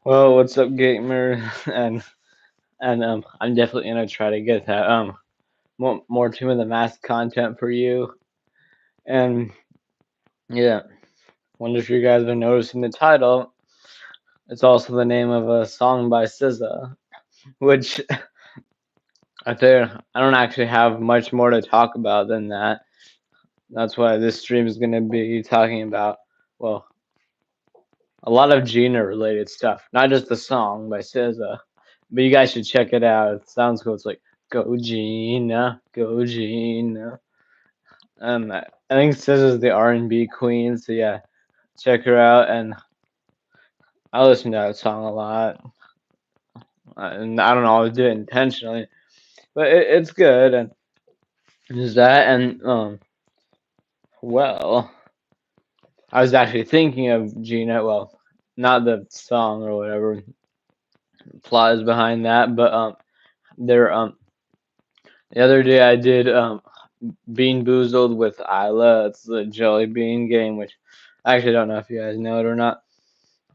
Well, what's up, gamer? And I'm definitely gonna try to get that more Tomb of the Mask content for you. And yeah, wonder if you guys have been noticing the title. It's also the name of a song by SZA, which I think I don't actually have much more to talk about than that. That's why this stream is gonna be talking about, well, a lot of Gina related stuff, not just the song by SZA. But you guys should check it out. It sounds cool. It's like go Gina, go Gina. I think SZA's the R&B queen, so yeah, check her out. And I listen to that song a lot, and I don't always do it intentionally, but it's good. And there's that, and well, I was actually thinking of Gina. Well, not the song or whatever plot is behind that, but there the other day I did Bean Boozled with Isla. It's the jelly bean game, which I actually don't know if you guys know it or not.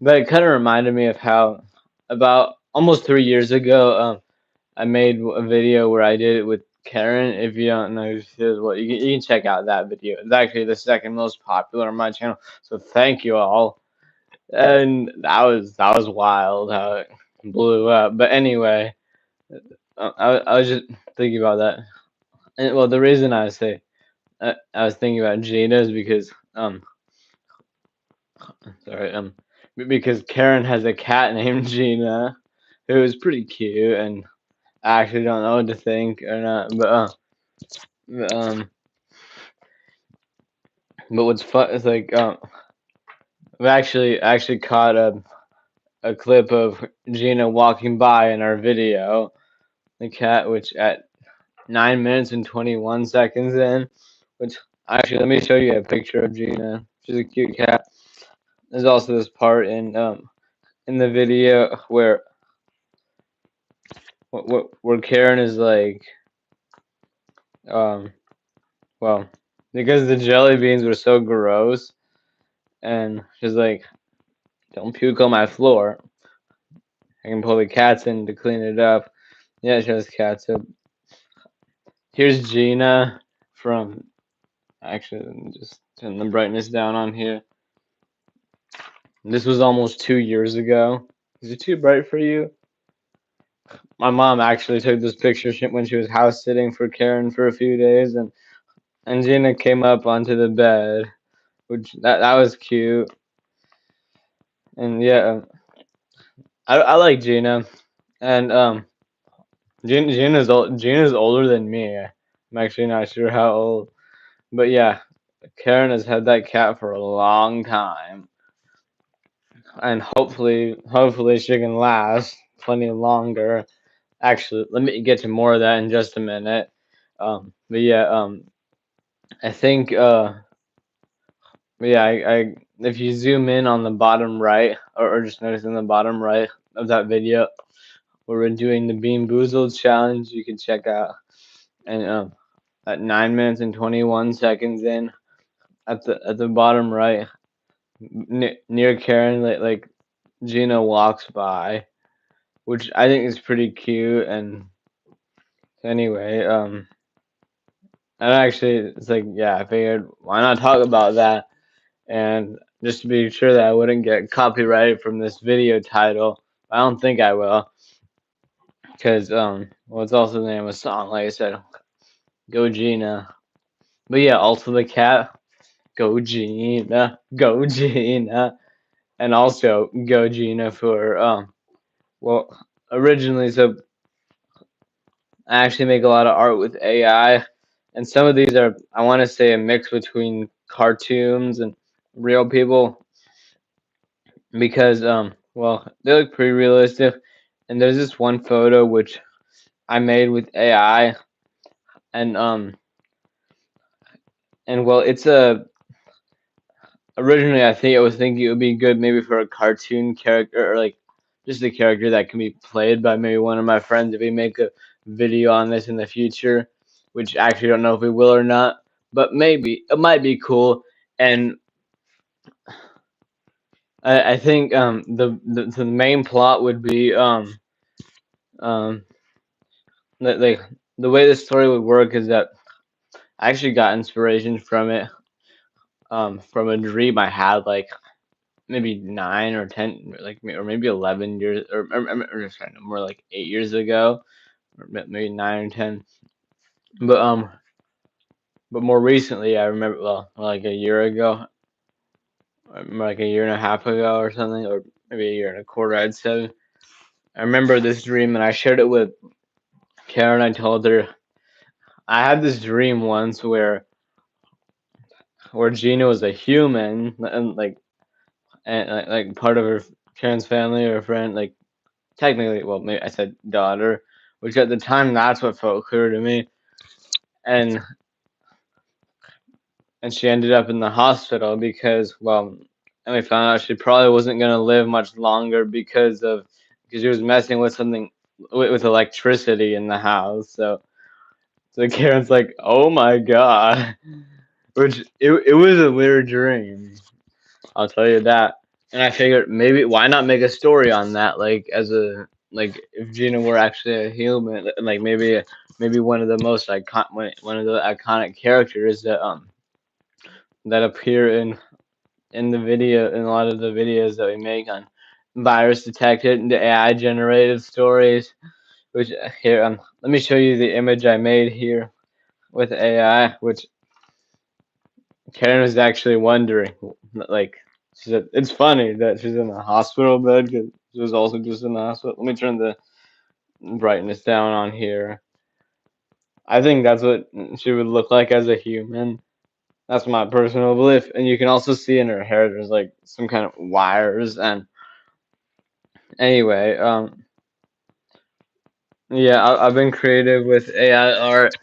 But it kind of reminded me of how about almost 3 years ago, I made a video where I did it with Karen. If you don't know who she is, well, you can check out that video. It's actually the second most popular on my channel. So thank you all. And that was wild how it blew up. But anyway, I was just thinking about that. And well, the reason I was thinking about Gina is because sorry because Karen has a cat named Gina who is pretty cute, and I actually don't know what to think or not, but, but what's fun is like we actually caught a clip of Gina walking by in our video, the cat, which at 9 minutes and 21 seconds in, which actually let me show you a picture of Gina. She's a cute cat. There's also this part in the video where Karen is like um well, because the jelly beans were so gross, and she's like, don't puke on my floor. I can pull the cats in to clean it up. Yeah, she has cats. So here's Gina from, actually let me just turn the brightness down on here. This was almost 2 years ago. Is it too bright for you? My mom actually took this picture when she was house sitting for Karen for a few days, and Gina came up onto the bed, which that was cute. And yeah, I like Gina, and Gina's older than me. I'm actually not sure how old, but yeah, Karen has had that cat for a long time, and hopefully she can last plenty longer. Actually, let me get to more of that in just a minute. But yeah, I think yeah, I if you zoom in on the bottom right, or just notice in the bottom right of that video where we're doing the Bean Boozled challenge, you can check out. And at 9 minutes and 21 seconds in, at the bottom right, near Karen, like Gina walks by, which I think is pretty cute. And anyway, and actually, it's like, yeah, I figured why not talk about that, and just to be sure that I wouldn't get copyrighted from this video title. I don't think I will, because well, it's also the name of a song, like I said, Go Gina. But yeah, also the cat, Go Gina, Go Gina, and also Go Gina for well, originally, so I actually make a lot of art with AI, and some of these are, I want to say, a mix between cartoons and real people, because well, they look pretty realistic. And there's this one photo which I made with AI, and well, it's a originally I think I was thinking it would be good maybe for a cartoon character, or like just a character that can be played by maybe one of my friends if we make a video on this in the future, which I actually don't know if we will or not, but maybe it might be cool. And I think the main plot would be um like the way the story would work is that I actually got inspiration from it from a dream I had like maybe 9 or 10 like or maybe 11 years or sorry, no, more like 8 years ago or maybe 9 or 10 but more recently I remember well like a year ago like a year and a half ago or something or maybe a year and a quarter I'd say I remember this dream and I shared it with Karen. I told her I had this dream once where Gina was a human and like part of her Karen's family or friend like technically well maybe I said daughter which at the time that's what felt clear to me and she ended up in the hospital because well and we found out she probably wasn't going to live much longer because she was messing with something with electricity in the house so Karen's like oh my god which it was a weird dream I'll tell you that. And I figured maybe why not make a story on that, like as a like if Gina were actually a human, like maybe one of the most one of the iconic characters that appear in the video in a lot of the videos that we make on virus detected and the AI generated stories. Which here let me show you the image I made here with AI, which Karen was actually wondering, like, she said, it's funny that she's in a hospital bed because she was also just in the hospital. Let me turn the brightness down on here. I think that's what she would look like as a human. That's my personal belief. And you can also see in her hair, there's like some kind of wires. And anyway, yeah, I've been creative with AI art.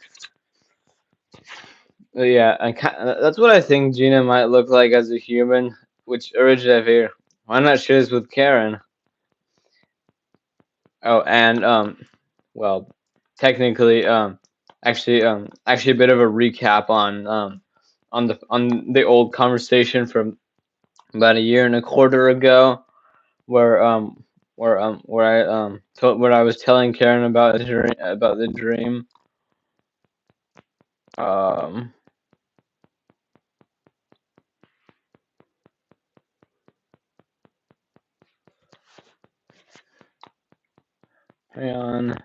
Yeah, and that's what I think Gina might look like as a human, which originated here. Why not share this with Karen? Oh, and well, technically, actually a bit of a recap on the old conversation from about a year and a quarter ago, where where I was telling Karen about the dream. Um, hang on,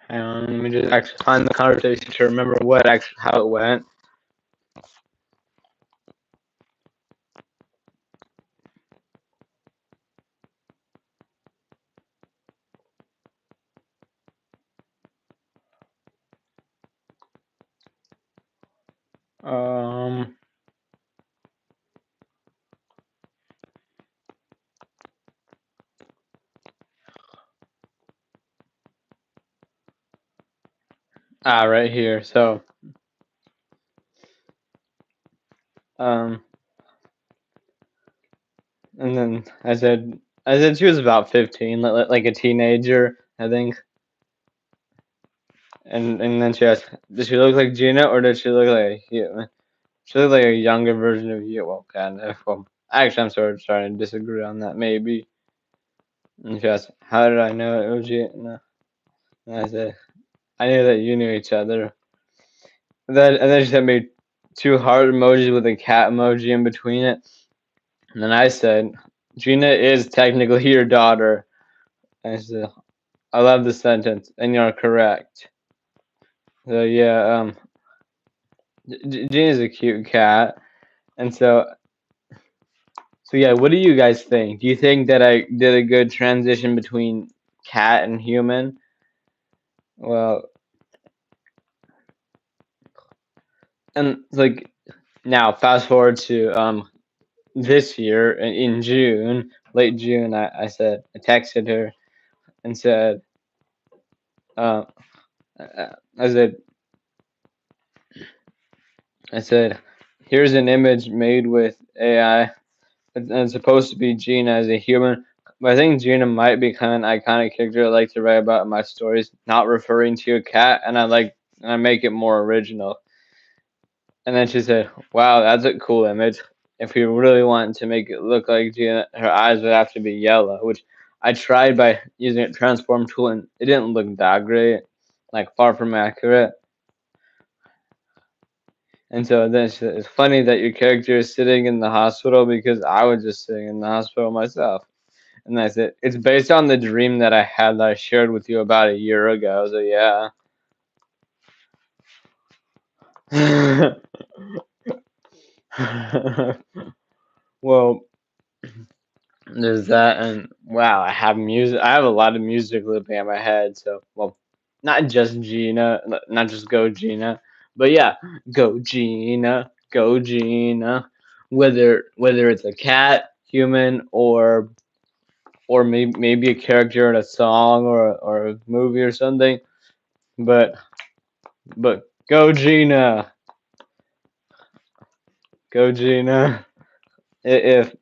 hang on. Let me just actually find the conversation to remember what actually how it went. Um, right here. So, um, and then I said she was about 15, like a teenager, I think. And then she asked, "Does she look like Gina, or does she look like a human? She looked like a younger version of you." Well, kind of. Well, actually, I'm sort of starting to disagree on that, maybe. And she asked, "How did I know it was Gina?" And I said, "I knew that you knew each other." And then she sent me two heart emojis with a cat emoji in between it. And then I said, "Gina is technically your daughter." And I said, "I love the sentence, and you're correct." So yeah, Gina's a cute cat, and so yeah, what do you guys think? Do you think that I did a good transition between cat and human? Well, and like now fast forward to this year in June, late June, I texted her and said uh, I said I said here's an image made with AI and it's supposed to be Gina as a human. But I think Gina might be kind of an iconic character I like to write about in my stories, not referring to a cat, and I make it more original. And then she said, "Wow, that's a cool image. If we really wanted to make it look like Gina, her eyes would have to be yellow." Which I tried by using a transform tool, and it didn't look that great, like far from accurate. And so then she said, "It's funny that your character is sitting in the hospital because I was just sitting in the hospital myself." And I said, "It's based on the dream that I had that I shared with you about a year ago." So yeah. Well, there's that, and wow, I have music. I have a lot of music looping in my head. So, well, not just Gina, not just Go Gina, but yeah, Go Gina, Go Gina. Whether it's a cat, human, or maybe a character in a song or a movie or something. But Go Gina, Go Gina. If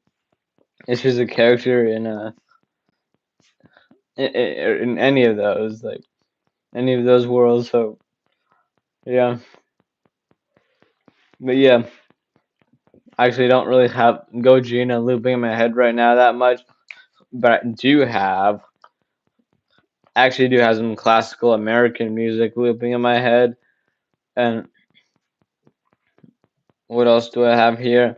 she's a character in any of those, like any of those worlds. So yeah, but yeah, I actually don't really have Go Gina looping in my head right now that much, but I actually do have some classical American music looping in my head. And what else do I have here?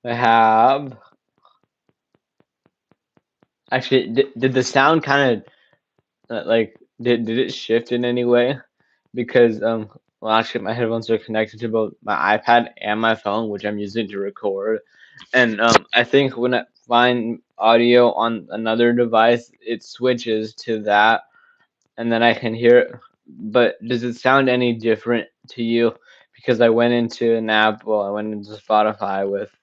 I have actually did the sound kind of like did it shift in any way? Because well, actually my headphones are connected to both my iPad and my phone, which I'm using to record. And I think when I find audio on another device, it switches to that, and then I can hear it. But does it sound any different to you? Because I went into an app, well, I went into Spotify with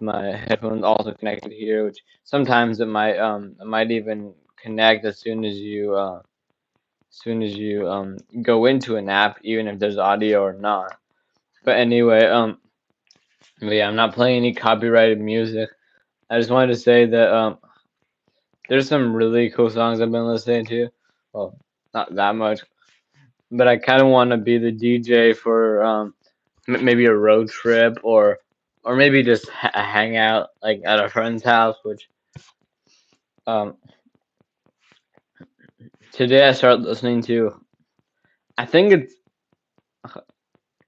my headphones also connected here, which sometimes it might even connect as soon as you go into an app, even if there's audio or not. But anyway, but yeah, I'm not playing any copyrighted music. I just wanted to say that there's some really cool songs I've been listening to. Well, not that much, but I kind of want to be the DJ for maybe a road trip or maybe just a hangout like at a friend's house. Which um today I started listening to. I think it's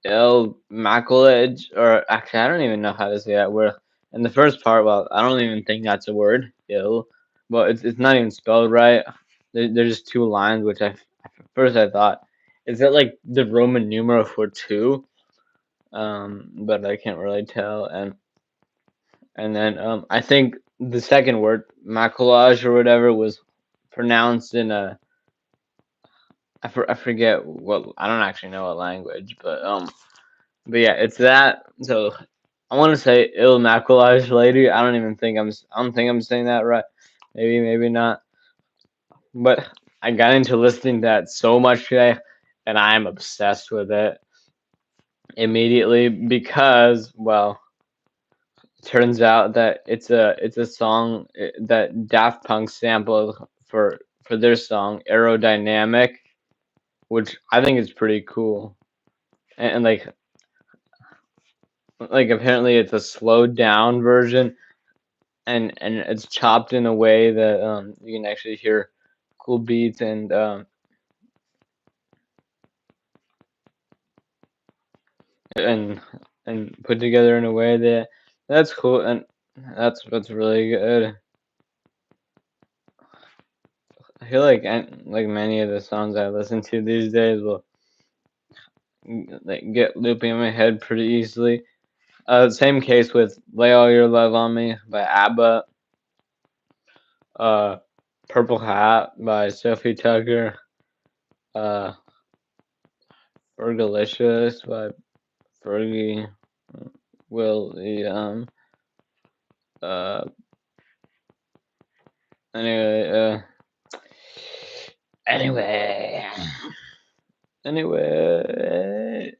Il Maculage, or actually I don't even know how to say that word. In the first part, well, I don't even think that's a word. Ill. Well, it's not even spelled right. There's just two lines, which at first I thought, is that like the Roman numeral for two? But I can't really tell. And then I think the second word, maculage or whatever, was pronounced in a I forget what, I don't actually know what language, but yeah, it's that. So I want to say il maculage lady. I don't think I'm saying that right. Maybe not. But I got into listening to that so much today, and I'm obsessed with it immediately because, well, it turns out that it's a song that Daft Punk sampled for their song Aerodynamic, which I think is pretty cool. And like apparently it's a slowed down version, and it's chopped in a way that you can actually hear cool beats and and put together in a way that's cool, and that's really good. I feel like many of the songs I listen to these days will like get looping in my head pretty easily. Same case with "Lay All Your Love on Me" by ABBA, uh, "Purple Hat" by Sophie Tucker, uh, "Fergalicious" by Fergie William. Uh, anyway, anyway,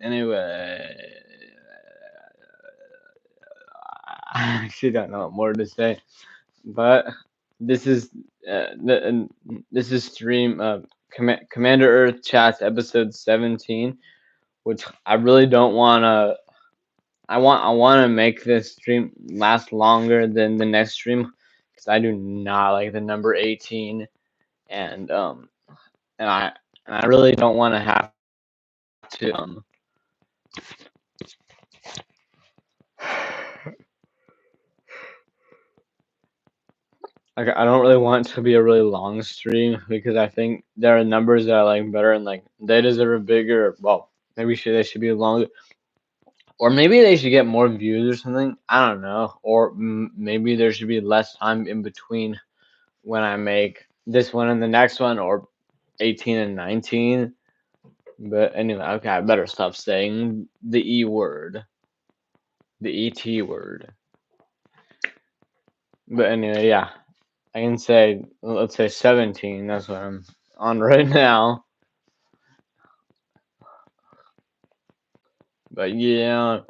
anyway. actually don't know what more to say. But this is this is stream Commander Earth Chats episode 17, which I really don't want to. I want to make this stream last longer than the next stream because I do not like the number 18, and and I and I really don't want to have to like I don't really want it to be a really long stream because I think there are numbers that I like better and like they deserve a bigger. Well, maybe they should be longer, or maybe they should get more views or something. I don't know, or maybe there should be less time in between when I make this one and the next one, or 18 and 19. But anyway, okay, I better stop saying the E word, the ET word. But anyway, yeah, I can say, let's say 17. That's what I'm on right now. But yeah,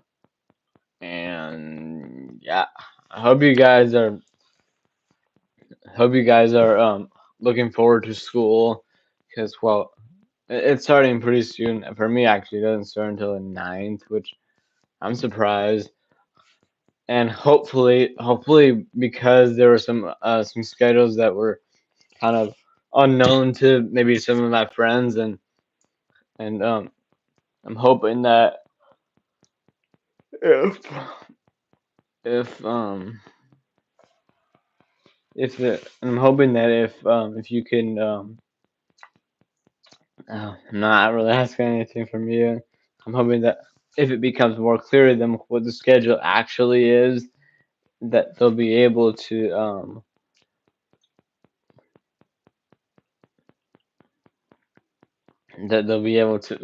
and yeah, I hope you guys are looking forward to school because well, it's starting pretty soon. For me, actually, it doesn't start until the 9th, which I'm surprised. And hopefully, because there were some schedules that were kind of unknown to maybe some of my friends, and I'm hoping that if if I'm hoping that if you can I'm not really asking anything from you. I'm hoping that if it becomes more clear to them what the schedule actually is, that they'll be able to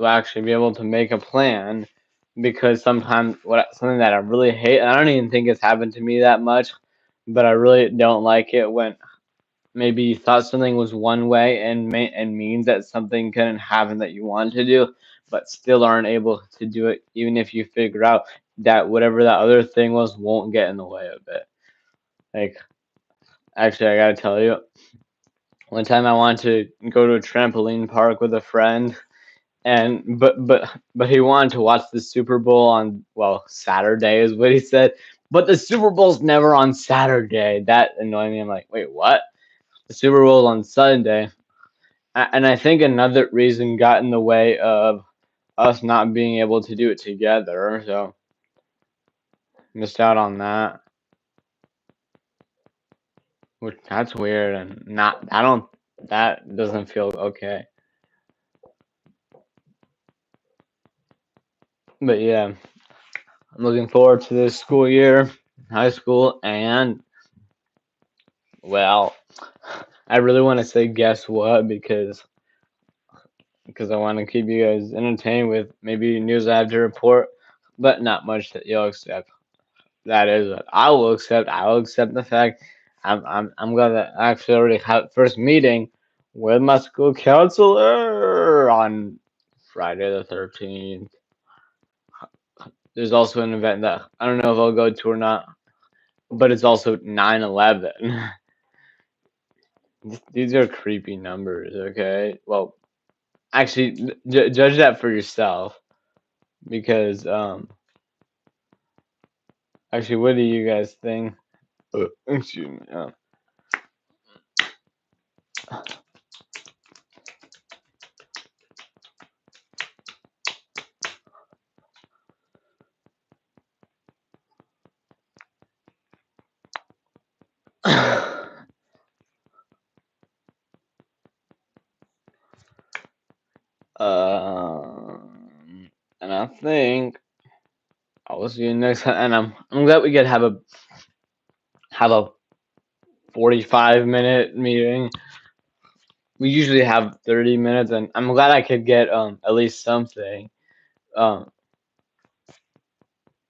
actually be able to make a plan because sometimes something that I really hate, and I don't even think it's happened to me that much, but I really don't like it when maybe you thought something was one way and means that something couldn't happen that you wanted to do, but still aren't able to do it, even if you figure out that whatever that other thing was won't get in the way of it. Like, actually, I gotta tell you, one time I wanted to go to a trampoline park with a friend, and but he wanted to watch the Super Bowl on well Saturday is what he said, but the Super Bowl's never on Saturday. That annoyed me. I'm like, wait, what? The Super Bowl's on Sunday. And I think another reason got in the way of us not being able to do it together, so missed out on that. Which that's weird and not I don't that doesn't feel okay. But yeah, I'm looking forward to this school year, high school, and well, I really want to say guess what because I want to keep you guys entertained with maybe news I have to report, but not much that you'll accept. That is what I will accept. I will accept the fact I'm gonna actually already have first meeting with my school counselor on Friday the 13th. There's also an event that I don't know if I'll go to or not, but it's also 9/11. These are creepy numbers, okay? Well, actually, judge that for yourself because actually, what do you guys think? Excuse me. And I think I will see you next time. And I'm glad we could have a 45-minute meeting. We usually have 30 minutes, and I'm glad I could get at least something. Um,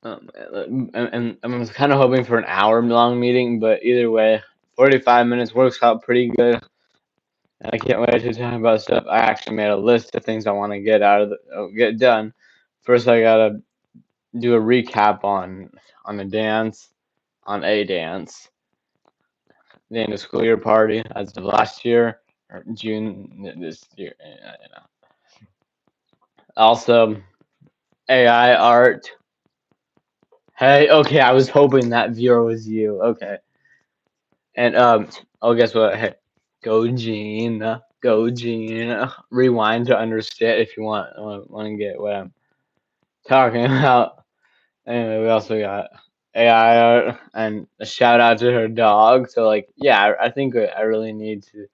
and I'm kind of hoping for an hour-long meeting, but either way, 45 minutes works out pretty good. And I can't wait to talk about stuff. I actually made a list of things I want to get done. First, I gotta do a recap on the dance. on A Dance, the end of school year party as of last year or June this year. Also, AI art. Hey, okay, I was hoping that viewer was you. Okay, and oh, guess what? Hey, go Gina, go Gina. Rewind to understand if you want to get what I'm talking about. Anyway, we also got AI art and a shout out to her dog. So like, yeah, I think I really need to.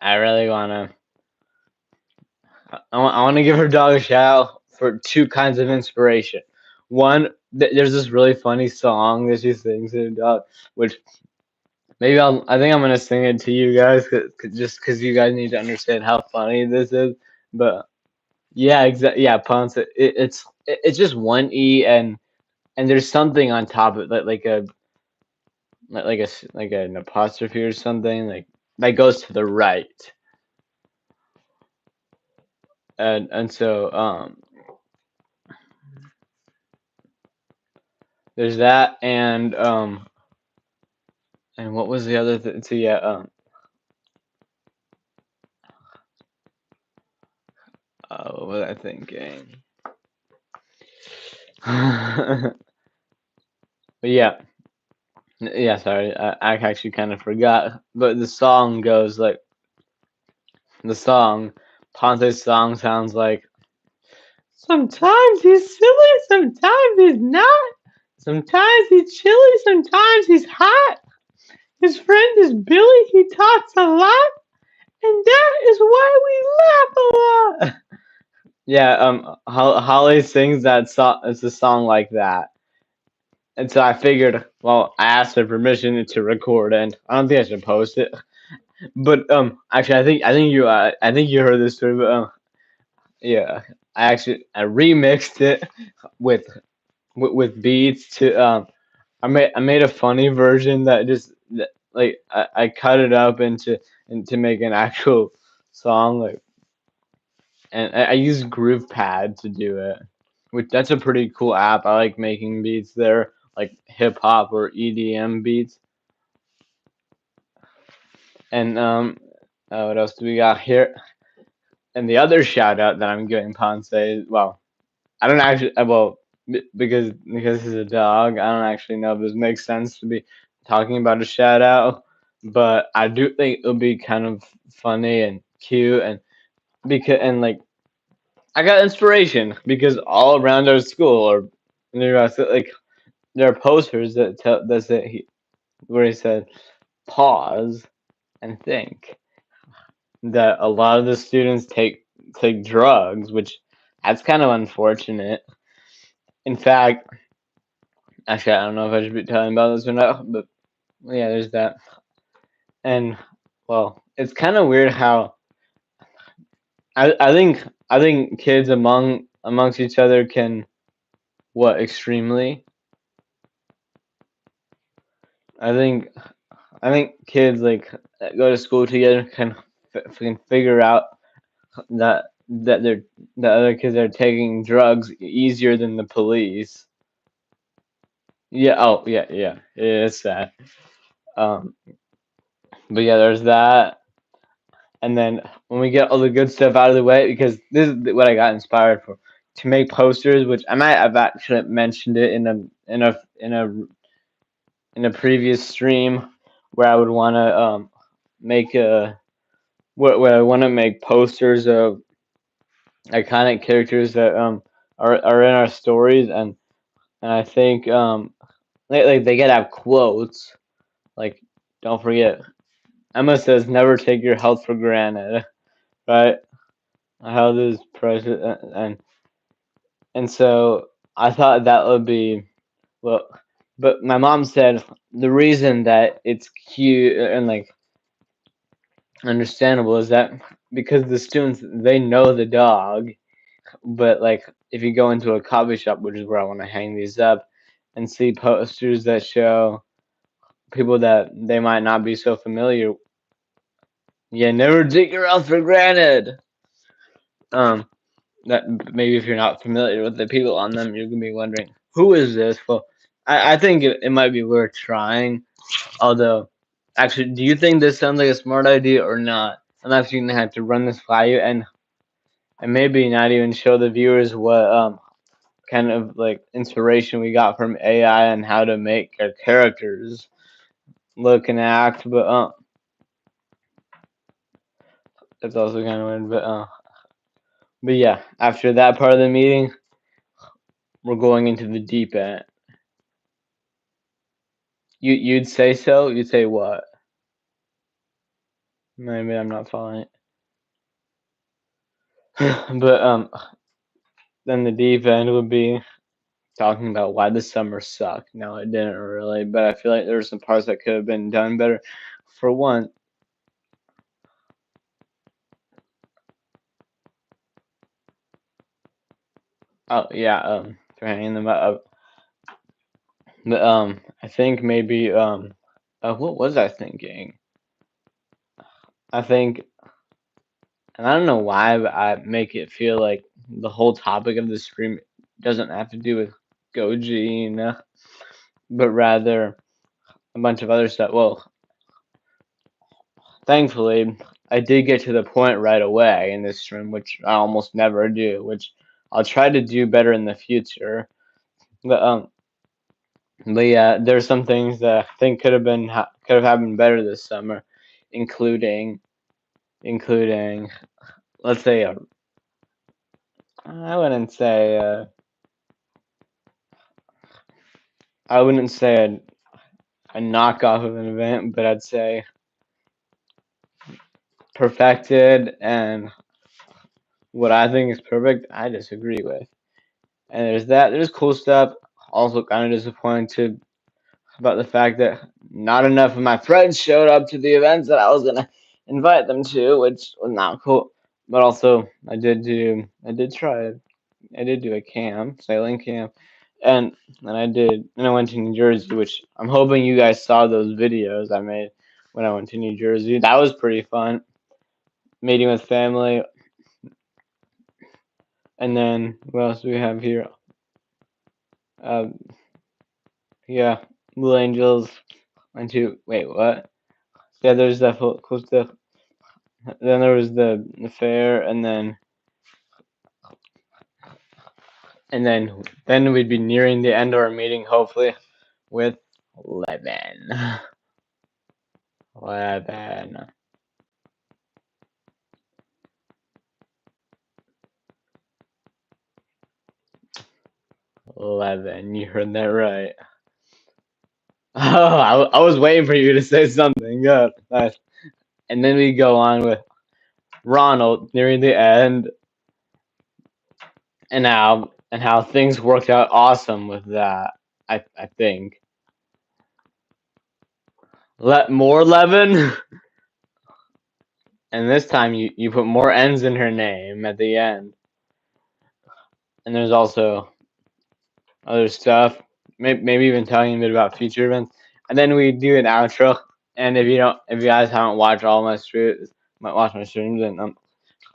I really wanna. I want to give her dog a shout out for two kinds of inspiration. One, there's this really funny song that she sings to her dog, which maybe I think I'm gonna sing it to you guys, just because you guys need to understand how funny this is. But yeah, exactly. Yeah, Ponce. It's just one E and there's something on top of it, like an apostrophe or something like that goes to the right, and so there's that and what was the other thing? So yeah, what was I thinking? But yeah, yeah. Sorry, I actually kind of forgot. But the song goes like the song. Ponce's song sounds like sometimes he's silly, sometimes he's not. Sometimes he's chilly, sometimes he's hot. His friend is Billy, he talks a lot, and that is why we laugh a lot. Yeah, Holly sings that song. It's a song like that, and so I figured, well, I asked her permission to record, and I don't think I should post it. But actually, I think you heard this story, but yeah, I remixed it with with beats to I made a funny version that just like I cut it up into make an actual song like and I used GroovePad to do it. Which that's a pretty cool app. I like making beats there, like hip hop or EDM beats. And what else do we got here? And the other shout out that I'm giving Ponce is well, I don't actually well because he's a dog. I don't actually know if this makes sense to be talking about a shout out, but I do think it'll be kind of funny and cute and because and like I got inspiration because all around our school or there are like there are posters that tell that say where he said pause and think that a lot of the students take drugs, which that's kind of unfortunate. In fact, actually, I don't know if I should be telling about this or not, but yeah, there's that. And well, it's kind of weird how I think kids amongst each other can what extremely. I think I think kids like that go to school together can figure out that they're that other kids are taking drugs easier than the police. Yeah. Oh, yeah. Yeah. It's sad. Um. But yeah, there's that. And then when we get all the good stuff out of the way, because this is what I got inspired for, to make posters, which I might have actually mentioned it in a previous stream, where I would want to make a where I want to make posters of iconic characters that are in our stories, and I think like they gotta have quotes like don't forget Emma says never take your health for granted, right? Health is precious, and so I thought that would be well, but my mom said the reason that it's cute and like understandable is that because the students they know the dog, but like if you go into a coffee shop, which is where I want to hang these up, and see posters that show people that they might not be so familiar. Yeah, never take your health for granted. Um, that maybe if you're not familiar with the people on them, you're gonna be wondering who is this. Well, I think it might be worth trying. Although, actually, do you think this sounds like a smart idea or not? I'm actually gonna have to run this by you and maybe not even show the viewers what kind of like inspiration we got from AI and how to make our characters look and act. That's also kind of weird. But yeah, after that part of the meeting, we're going into the deep end. You'd say so? You'd say what? Maybe I'm not following it. But then the deep end would be talking about why the summer sucked. No, it didn't really, but I feel like there were some parts that could have been done better. For one, oh yeah, for hanging them up. But I think maybe what was I thinking? I think, and I don't know why, but I make it feel like the whole topic of the stream doesn't have to do with Go Gina, but rather a bunch of other stuff. Well, thankfully, I did get to the point right away in this stream, which I almost never do, which I'll try to do better in the future. But but yeah, there's some things that I think could have happened better this summer, including including let's say I wouldn't say I wouldn't say a knockoff of an event, but I'd say perfected and what I think is perfect, I disagree with. And there's that. There's cool stuff. Also, kind of disappointed about the fact that not enough of my friends showed up to the events that I was gonna invite them to, which was not cool. But also, I did try it. I did do a camp, sailing camp, and and I went to New Jersey, which I'm hoping you guys saw those videos I made when I went to New Jersey. That was pretty fun, meeting with family, and then what else do we have here? Uh, yeah, Blue Angels. Went to wait, what? Yeah, there's that cool stuff. Then there was the fair, and then we'd be nearing the end of our meeting, hopefully, with 11. 11. 11. You heard that right. Oh, I was waiting for you to say something. Good. Nice. And then we go on with Ronald nearing the end, and how things worked out awesome with that. I think. Let more 11. And this time you put more N's in her name at the end. And there's also other stuff, maybe even talking a bit about future events. And then we do an outro. And if you guys haven't watched all my streams, then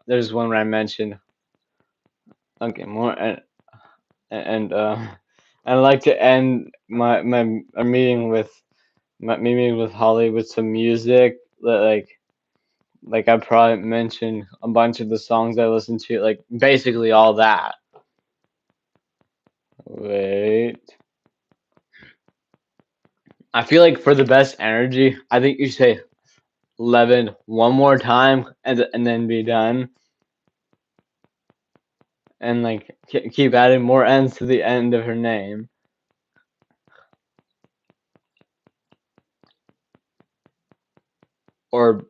there's one where I mentioned okay more and I like to end my a meeting with my meeting with Holly with some music like I probably mentioned a bunch of the songs I listen to, like basically all that. Wait. I feel like for the best energy, I think you say 11 one more time and then be done. And like keep adding more N's to the end of her name. Or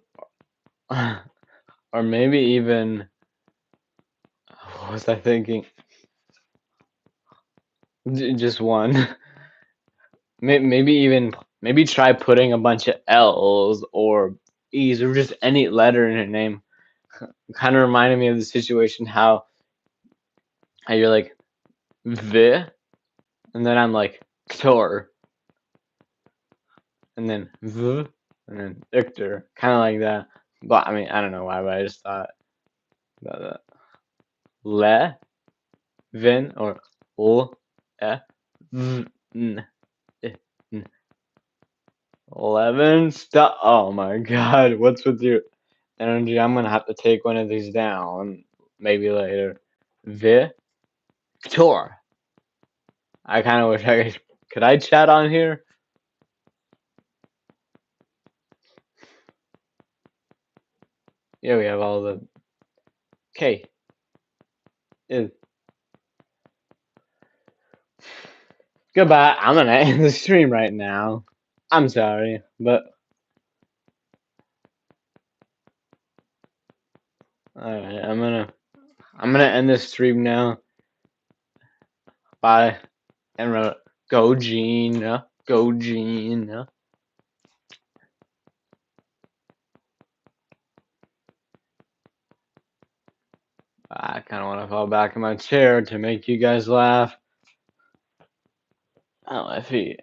or maybe even what was I thinking? Just one. Maybe try putting a bunch of L's or E's or just any letter in her name. Kind of reminded me of the situation how you're like V, and then I'm like Tor, and then V, and then Victor, kind of like that. But I mean, I don't know why, but I just thought about that. Le, Vin, or L, E, V, N. 11. Stop. Oh my God. What's with your energy? I'm gonna have to take one of these down. Maybe later. Victor. I kind of wish I could I chat on here? Yeah, we have all the. Okay. Is goodbye. I'm gonna end the stream right now. I'm sorry, but alright, I'm gonna end this stream now. Bye. And go Gina. Go Gina. I kind of want to fall back in my chair to make you guys laugh. Oh, if he